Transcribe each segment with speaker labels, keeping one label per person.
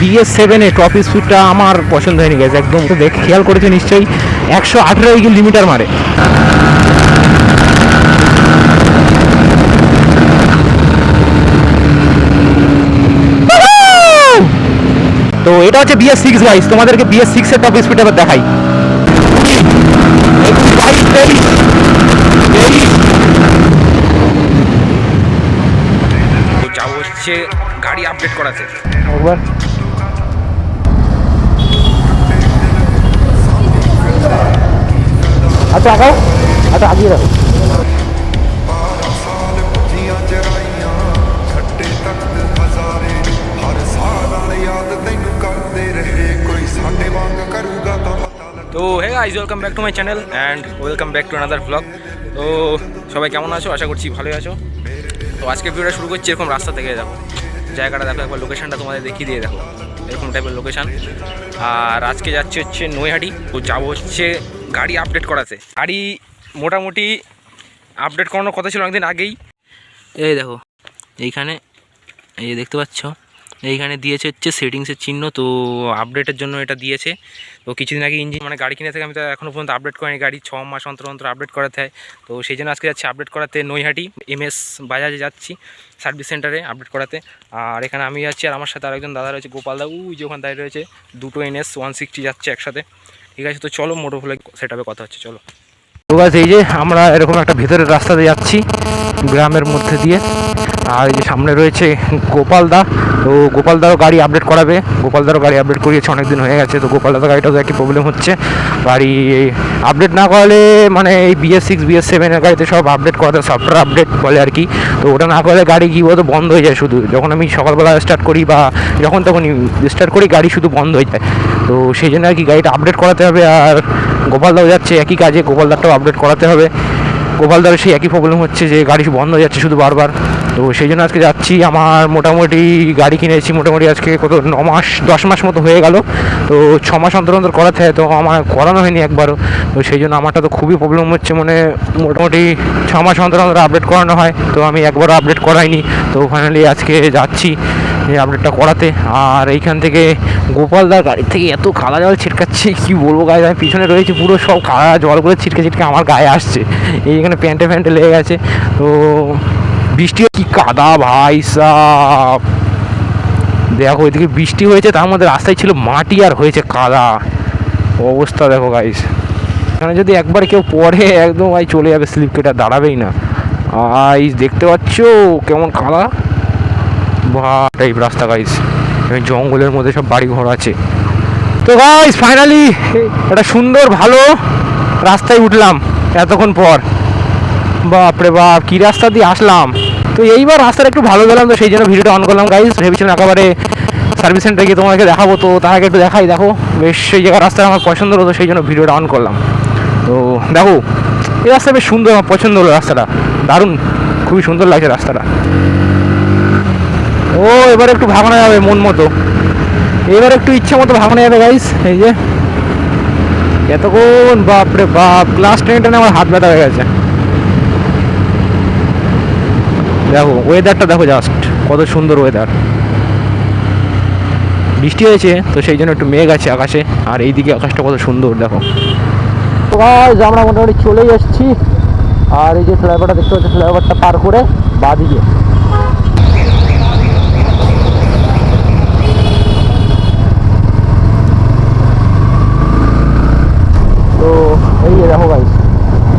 Speaker 1: BS7 এ top স্পিডটা আমার পছন্দ হয়নি গেছে একদম। তো দেখ খেয়াল করেছে নিশ্চয়ই 118 কিলোমিটার মারে। তো এটা হচ্ছে BS6 গাইস, তোমাদেরকে BS6 এর টপ স্পিড এবার দেখাই।
Speaker 2: যাও হচ্ছে গাড়ি আপডেট করাতে
Speaker 1: একবার আচ্ছা আগাও, আচ্ছা আগিয়ে রাখো।
Speaker 2: তো hey guys, welcome back to my channel and welcome back to another blog. তো সবাই কেমন আছো? আশা করছি ভালোই আছো। তো আজকে ভিডিওটা শুরু করছি এরকম রাস্তা থেকে। দেখো জায়গাটা, দেখো একবার লোকেশানটা তোমাদের দেখিয়ে দিয়ে দেখো, এরকম টাইপের লোকেশান। আর আজকে যাচ্ছি হচ্ছে নৈহাটি। তো যাবো হচ্ছে গাড়ি আপডেট করাতে। গাড়ি মোটামুটি আপডেট করানোর কথা ছিল অনেকদিন আগেই। এই দেখো এইখানে, এই দেখতে পাচ্ছ এইখানে দিয়েছে হচ্ছে সেটিংসের চিহ্ন। তো আপডেটের জন্য এটা দিয়েছে। তো কিছুদিন আগে ইঞ্জিন মানে গাড়ি কিনে থেকে আমি তো এখনও পর্যন্ত আপডেট করিনি। গাড়ি 6 মাস অন্তর অন্তর আপডেট করাতে হয়। তো সেই জন্য আজকে যাচ্ছি আপডেট করাতে নৈহাটি MS বাজাজে যাচ্ছি সার্ভিস সেন্টারে আপডেট করাতে। আর এখানে আমি যাচ্ছি, আর আমার সাথে আরেকজন দাদা রয়েছে গোপালদা, ওই যে ওখানে দাঁড়িয়ে রয়েছে। দুটো NS 160 যাচ্ছে একসাথে। ঠিক আছে, তো চলো মোটো ভুলে সেটাপে কথা হচ্ছে, চলো।
Speaker 1: তো গাইস এই যে আমরা এরকম একটা ভেতরের রাস্তা দিয়ে যাচ্ছি গ্রামের মধ্যে দিয়ে। আর এই যে সামনে রয়েছে গোপালদা। তো গোপালদারও গাড়ি আপডেট করাবে। গোপালদারও গাড়ি আপডেট করিয়েছে, অনেক দিন হয়ে গেছে। তো গোপালদার গাড়িটাও একই প্রবলেম হচ্ছে, গাড়ি আপডেট না করালে মানে এই BS6 BS7 এর গাড়িতে সব আপডেট করাতে, সফটওয়্যার আপডেট বলে আর কি। তো ওটা না করলে গাড়ি কী বলতো বন্ধ হয়ে যায় শুধু। যখন আমি সকালবেলা স্টার্ট করি বা যখন তখন স্টার্ট করি, গাড়ি শুধু বন্ধ হয়ে যায়। তো সেই জন্য আর কি গাড়িটা আপডেট করাতে হবে। আর গোপালদাও যাচ্ছে একই কাজে, গোপালদারটাও আপডেট করাতে হবে। গোপালদারের সেই একই প্রবলেম হচ্ছে যে গাড়ি বন্ধ হয়ে যাচ্ছে শুধু বারবার। তো সেই জন্য আজকে যাচ্ছি। আমার মোটামুটি গাড়ি কিনেছি মোটামুটি আজকে কত 9 মাস 10 মাস মতো হয়ে গেল। তো 6 মাস অন্তর অন্তর করাতে হয়, তো আমার করানো হয়নি একবারও। তো সেই জন্য আমারটা তো খুবই প্রবলেম হচ্ছে, মানে মোটামুটি 6 মাস অন্তর অন্তর আপডেট করানো হয়, তো আমি একবারও আপডেট করাইনি। তো ফাইনালি আজকে যাচ্ছি আপডেটটা করাতে। আর এইখান থেকে গোপালদার গাড়ির থেকে এত কাদা জল ছিটকাচ্ছে কি বলবো গায়ে। আমি পিছনে রয়েছে, পুরো সব কাদা জলগুলো ছিটকে ছিটকে আমার গায়ে আসছে। এইখানে প্যান্টে ফ্যান্টে লেগে গেছে। তো বৃষ্টি কি কাদা ভাই সাব, দেখো এদিকে বৃষ্টি হয়েছে, তার মধ্যে রাস্তায় ছিল মাটি আর হয়েছে কাদা। অবস্থা দেখো গাইস, এখানে যদি একবার কেউ পড়ে একদম ভাই চলে যাবে, স্লিপ কেটে দাঁড়াবেই না। আই দেখতে পাচ্ছ কেমন কাদা বা টাইপ রাস্তা গাইস। জঙ্গলের মধ্যে সব বাড়ি ঘর আছে। তো গাইস ফাইনালি একটা সুন্দর ভালো রাস্তায় উঠলাম এতক্ষণ পর। বাপরে বাপ কি রাস্তা দিয়ে আসলাম। তো এইবার রাস্তাটা একটু ভালো গেলাম, তো সেই জন্য ভিডিওটা অন করলাম গাইস। ভেবেছিলাম একেবারে সার্ভিস সেন্টারে গিয়ে তোমাকে দেখাবো, তো তার আগে একটু দেখাই। দেখো বেশ সেই জায়গার রাস্তা আমার পছন্দ হলো, সেই জন্য ভিডিওটা অন করলাম। তো দেখো এই রাস্তা বেশ সুন্দর, আমার পছন্দ হলো রাস্তাটা, দারুণ, খুবই সুন্দর লাগছে রাস্তাটা। ও এবার একটু ভাগানো যাবে মন মতো, এবার একটু ইচ্ছে মতো ভাগানো যাবে গাইস। এই যে এতক্ষণ বাপরে বাপ ক্লাস 10 টেনে আমার হাত ব্যথা হয়ে গেছে। দেখো ওয়েদারটা দেখো, জাস্ট কত সুন্দর ওয়েদার। বৃষ্টি হয়েছে তো সেই জন্য একটু মেঘ আছে আকাশে, আর এইদিকে আকাশটা কত সুন্দর দেখো। তো গাইস আমরা মোটামুটি চলেই এসেছি। আর এই যে ফ্লাইওভারটা দেখতে পাচ্ছি, ফ্লাইওভারটা পার করে বাঁদিকে। তো এই যে দেখো গাইস,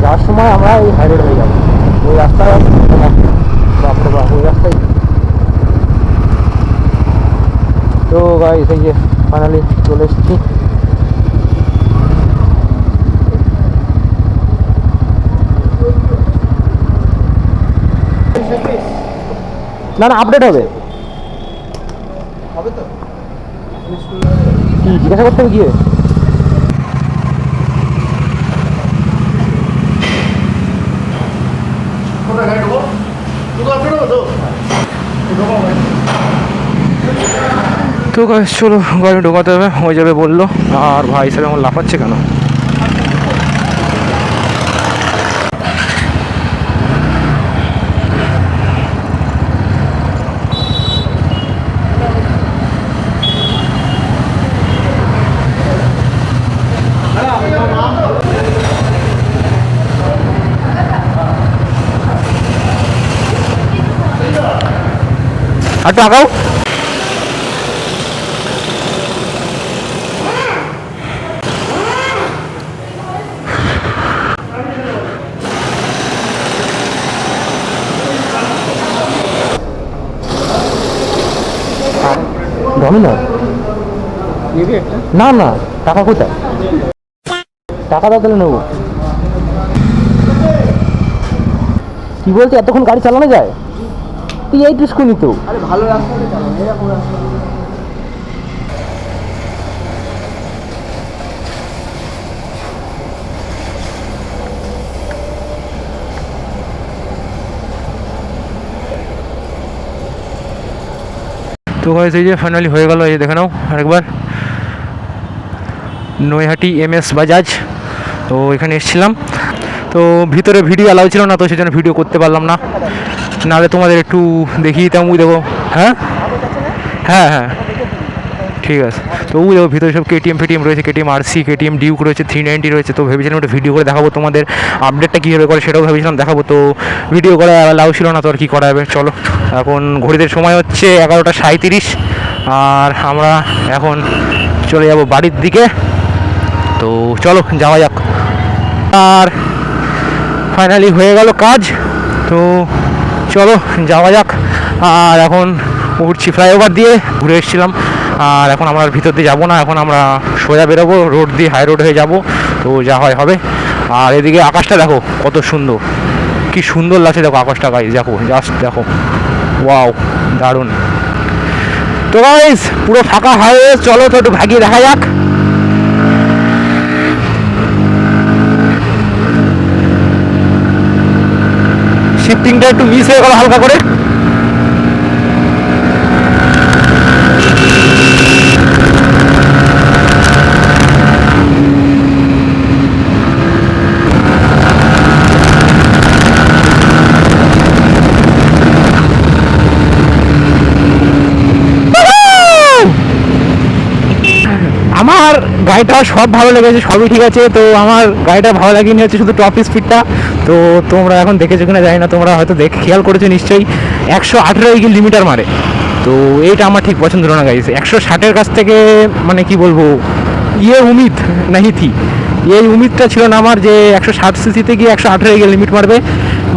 Speaker 1: যাওয়ার সময় আমরা এই হাই রোড হয়ে যাবো, ওই রাস্তায় বাপরে বাপ ওই রাস্তায়। তো গাইস এই যে ফাইনালি চলে এসেছি। না না আপডেট হবে তো, কি জিজ্ঞাসা করতে হবে গিয়ে। তো গাইস চলো গাড়ি ঢোকাতে হবে, হয়ে যাবে বললো। আর ভাই সাহেব আমার লাফাচ্ছে কেন? আর একটু আগাও। ডমিনার না না, টাকা কোথায়? টাকা দাও তাহলে নেবো। কি বলছে এতক্ষণ গাড়ি চালানো যায়? তুই এই টুসকুনি তো। আরে ভালো রাস্তাতে চালানো, এরকম রাস্তা। তো গাইস এই যে ফাইনালি হয়ে গেল, এই যে দেখে নাও আরেকবার, নৈহাটি MS বাজাজ। তো এখানে এসেছিলাম, তো ভিতরে ভিডিও অ্যালাউ ছিল না, তো সেজন্য ভিডিও করতে পারলাম না, নাহলে তোমাদের একটু দেখিয়ে দিতাম। ওই দেখো, হ্যাঁ হ্যাঁ হ্যাঁ ঠিক আছে। তো ওই দেখো ভিতরে সব KTM ফেটিএম রয়েছে, KTM RC, KTM ডিউক রয়েছে, 390 রয়েছে। তো ভেবেছিলাম একটা ভিডিও করে দেখাবো তোমাদের, আপডেটটা কীভাবে করে সেটাও ভেবেছিলাম দেখাবো, তো ভিডিও করা অ্যালাউ ছিল না, তো আর কী করা যাবে। চলো, এখন ঘড়িতে সময় হচ্ছে 11:37, আর আমরা এখন চলে যাব বাড়ির দিকে। তো চলো যাওয়া যাক। আর ফাইনালি হয়ে গেল কাজ, তো চলো যাওয়া যাক। আর এখন উঠছি ফ্লাইওভার দিয়ে, ঘুরে এসেছিলাম, আর এখন আমরা ভিতর দিয়ে যাবো না, এখন আমরা সোজা বেরোবো রোড দিয়ে, হাই রোড হয়ে যাবো। তো যা হয় হবে। আর এদিকে আকাশটা দেখো কত সুন্দর, কি সুন্দর লাগছে দেখো আকাশটা গাইস, দেখো জাস্ট দেখো, ওয়াও দারুণ। তো গাইস পুরো ফাঁকা হাইওয়ে, চলো তো একটু ভাগিয়ে দেখা যাক। শিফটিংটা একটু মিস হয়ে গেল হালকা করে। আমার গাড়িটা সব ভালো লেগেছে, সবই ঠিক আছে। তো আমার গাড়িটা ভালো লাগেনি হচ্ছে শুধু টপ স্পিডটা। তো তোমরা এখন দেখেছো কিনা জানি না, তোমরা হয়তো খেয়াল করেছো নিশ্চয়ই, 118 লিমিটার মারে। তো এইটা আমার ঠিক পছন্দ হলো না গাইস। 160-এর কাছ থেকে মানে কি বলবো, উমিদ নাহি থি, এই উমিদটা ছিল না আমার যে 160 সিসিতে গিয়ে 118 লিমিট মারবে।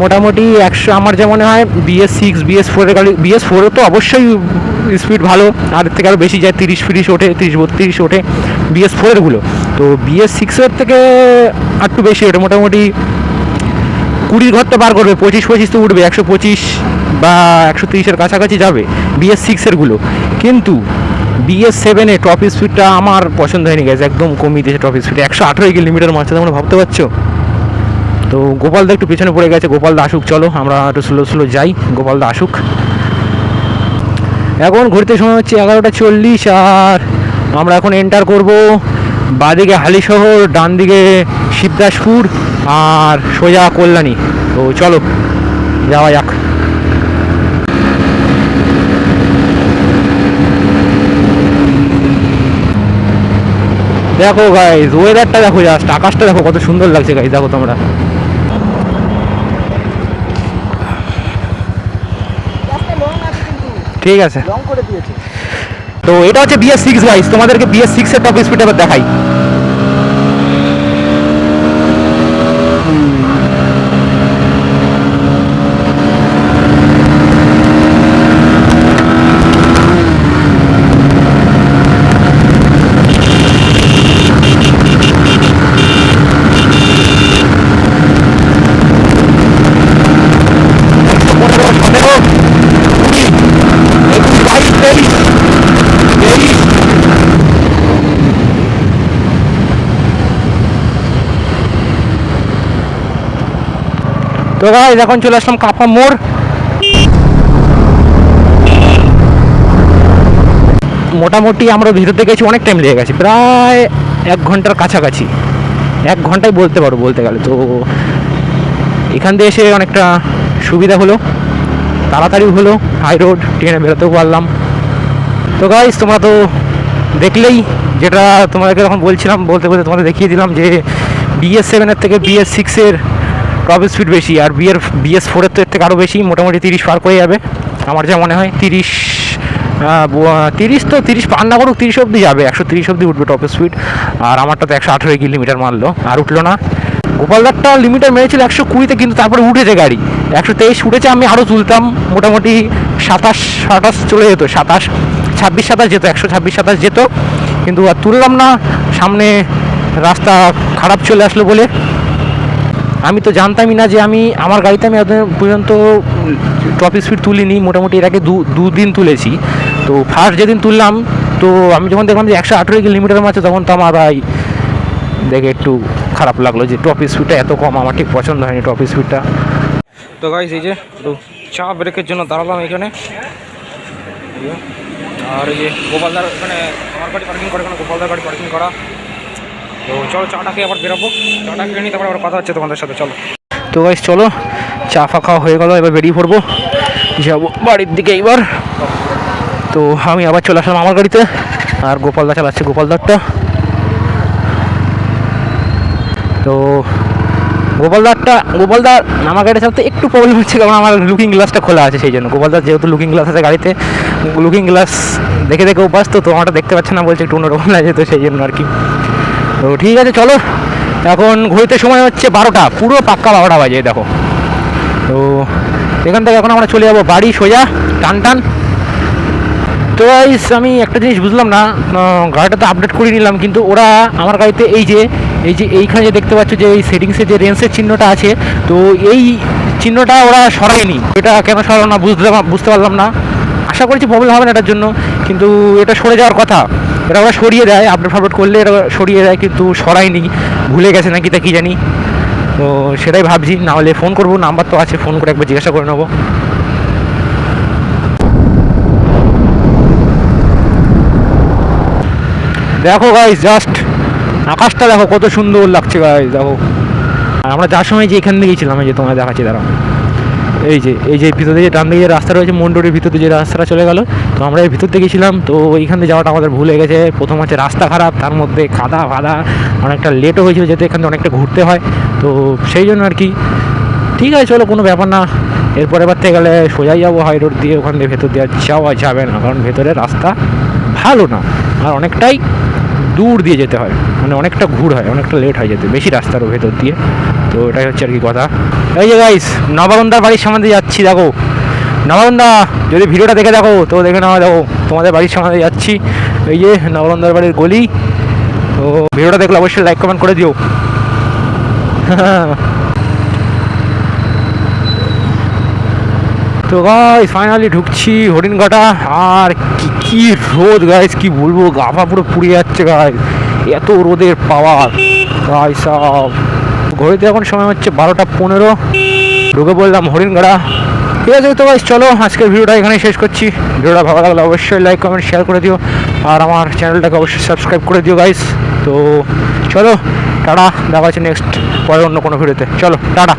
Speaker 1: মোটামুটি 100 আমার যেমন হয় BS6 BS4 গাড়ি, BS4 তো অবশ্যই স্পিড ভালো, আর এর থেকে আরও বেশি যায়, 30-40 ওঠে, 30-32 ওঠে BS4-এরগুলো। তো BS6-এর থেকে আর একটু বেশি ওঠে, মোটামুটি 20 ঘরটা পার করবে, 25 তো উঠবে, 125 বা 130-এর কাছাকাছি যাবে BS6-এরগুলো। কিন্তু BS7-এ টপ স্পিডটা আমার পছন্দ হয়নি গেছে, একদম কমিয়ে দিয়েছে টপ স্পিড, 118 লিমিটার মারছে, তোমরা ভাবতে পারছো। তো গোপালদা একটু পিছনে পড়ে গেছে, গোপালদা আসুক, চলো আমরা একটু স্লো যাই, গোপালদা আসুক। এখন ঘুরতে সময় হচ্ছে 11:40, আর আমরা এখন এন্টার করব বাঁদিকে হালিশহর, ডান দিকে শিবদাসপুর, আর সোজা কল্যাণী। তো চলো যাওয়া যাক। দেখো গাইজ ওয়েদারটা দেখো, জাস্ট আকাশটা দেখো কত সুন্দর লাগছে গাইজ, দেখো তোমরা। ঠিক আছে, তো এটা হচ্ছে BS6 গাইজ, তোমাদেরকে BS6-এর টপ স্পিড এবার দেখাই। তো গাইস এখন চলে আসলাম কাফা মোড়। মোটামুটি আমরা ভিতর থেকে গেছি, অনেক টাইম লেগে গেছে, প্রায় 1 ঘন্টার কাছাকাছি, 1 ঘন্টায় বলতে পারো বলতে গেলে। তো এখান দিয়ে এসে অনেকটা সুবিধা হলো, তাড়াতাড়ি হলো, হাই রোড ট্রেনে বেরোতেও পারলাম। তো গাইস তোমরা তো দেখলেই, যেটা তোমাদেরকে তখন বলছিলাম, বলতে তোমাদের দেখিয়ে দিলাম যে BS7-এর থেকে BS6-এর টপ স্পিড বেশি, আর BS4-এর তো এর থেকে আরও বেশি, মোটামুটি 30 পার করে যাবে আমার যা মনে হয়, 30 30 তো 30 পার না করুক 30 অবধি যাবে, 130 অবধি উঠবে টপ স্পিড। আর আমারটা তো 118 কিলোমিটার মারলো, আর উঠলো না। গোপালদারটা লিমিটার মেরেছিল 120-তে, কিন্তু তারপরে উঠেছে গাড়ি 123 উঠেছে। আমি আরও তুলতাম, মোটামুটি 27-28 চলে যেত, 26-27 যেত, 126-27 যেত, কিন্তু আর তুললাম না। সামনে রাস্তা খারাপ চলে আসলো বলে। আমি তো জানতামই না যে আমার গাড়িতে আমি এত পর্যন্ত টপ স্পিড তুলিনি, মোটামুটি এর আগে দুদিন তুলেছি। তো ফার্স্ট যেদিন তুললাম, তো আমি যখন দেখলাম যে 118 কিলোমিটার মারছে, তখন তো আমার ভাই দেখে একটু খারাপ লাগলো যে টপ স্পিডটা এত কম। আমার ঠিক পছন্দ হয়নি টপ স্পিডটা।
Speaker 2: তো গাইস এই যে একটু চা ব্রেকের জন্য দাঁড়ালাম এখানে। আর এই যে গোপালদার ওখানে আমার গাড়ি পার্কিং করে, এখানে গোপালদার গাড়ি পার্কিং করা। তো চলো চাটা খেয়ে আবার বেরোবো, চাটা খেয়ে নিই, তারপর আবার কথা হচ্ছে তোমাদের সাথে। চলো
Speaker 1: তো গাইস চলো, চা ফা খাওয়া হয়ে গেল, এবার বেরিয়ে পড়বো, যাবো বাড়ির দিকে এইবার। তো আমি আবার চলে আসলাম আমার গাড়িতে, আর গোপালদা চালাচ্ছে গোপালদারটা। তো গোপালদার আমার গাড়িটা চালাতে একটু প্রবলেম হচ্ছে, কারণ আমার লুকিং গ্লাসটা খোলা আছে, সেই জন্য। গোপালদার যেহেতু লুকিং গ্লাস আছে গাড়িতে, লুকিং গ্লাস দেখে দেখে অভ্যাস, তো আমারটা দেখতে পাচ্ছে না, বলছে একটু অন্যরকম লাগে, তো সেই জন্য আর কি। তো ঠিক আছে চলো, এখন ঘড়িতে সময় হচ্ছে 12টা, পুরো পাক্কা 12টা বাজে দেখো। তো এখান থেকে এখন আমরা চলে যাবো বাড়ি সোজা, টান। তো গাইস আমি একটা জিনিস বুঝলাম না, গাড়িটা তো আপডেট করে নিলাম, কিন্তু ওরা আমার গাড়িতে এই যে এইখানে যে দেখতে পাচ্ছ যে এই সেটিংসে যে রেঞ্জের চিহ্নটা আছে, তো এই চিহ্নটা ওরা সরায়নি। এটা কেন সরালো না বুঝতে পারলাম না। আশা করছি প্রবলেম হবে না এটার জন্য, কিন্তু এটা সরে যাওয়ার কথা। এটা ওরা সরিয়ে দেয়, আপডেট করলে এটা সরিয়ে দেয়, কিন্তু সরায়নি, ভুলে গেছে নাকি তা কি জানি। তো সেটাই ভাবছি, না হলে ফোন করবো, নাম্বার তো আছে, ফোন করে একবার জিজ্ঞাসা করে নেবো। দেখো গাইস, জাস্ট আকাশটা দেখো কত সুন্দর লাগছে গাইস, দেখো। আর আমরা যার সময় যে এখান থেকে গেছিলাম, এই যে তোমার দেখাচ্ছি দাঁড়াও, এই যে ভিতরে যে ডান দিকে রাস্তা রয়েছে, মন্ডরের ভিতরে যে রাস্তাটা চলে গেল, তো আমরা এর ভিতর থেকে গেছিলাম। তো এইখান থেকে যাওয়াটা আমাদের ভুল হয়ে গেছে। প্রথম হচ্ছে রাস্তা খারাপ, তার মধ্যে খাদা ফাদা, অনেকটা লেটও হয়েছিল, যেহেতু এখান থেকে অনেকটা ঘুরতে হয়, তো সেই জন্য আর কি। ঠিক আছে চলো, কোনো ব্যাপার না। এরপরে বার থেকে গেলে সোজাই যাবো হাই রোড দিয়ে, ওখান থেকে ভেতর দিয়ে যাওয়া যাবে না, কারণ ভেতরের রাস্তা ভালো না, আর অনেকটাই দূর দিয়ে যেতে হয়, মানে অনেকটা ঘুর হয়, অনেকটা লেট হয়ে যেতে, বেশি রাস্তারও ভেতর দিয়ে। তো এটাই হচ্ছে আর কি কথা। এই যে গাইস, নবাগন্ধার বাড়ির সামনে দিয়ে যাচ্ছি, দেখো। নবাগন্ধা যদি ভিডিওটা দেখে দেখো, তো দেখে নাও, দেখো তোমাদের বাড়ির সামনে দিয়ে যাচ্ছি, এই যে নবাগন্ধার বাড়ির গলি। তো ভিডিওটা দেখলে অবশ্যই লাইক কমেন্ট করে দিও। তো গাইস ফাইনালি ঢুকছি হরিণঘাটা। আর কি রোদ গাইস, কি বলবো, গা পা পুরো পুড়ে যাচ্ছে গাইস, এত রোদের পাওয়ার গাইস সব। ঘড়িতে এখন সময় হচ্ছে 12টা 15, ঢুকে বললাম হরিণঘাটা। ঠিক আছে তো গাইস, চলো আজকের ভিডিওটা এখানেই শেষ করছি। ভিডিওটা ভালো লাগলে অবশ্যই লাইক কমেন্ট শেয়ার করে দিও, আর আমার চ্যানেলটাকে অবশ্যই সাবস্ক্রাইব করে দিও গাইস। তো চলো টাটা, দেখা হচ্ছে নেক্সট পরে অন্য কোনো ভিডিওতে। চলো টাটা।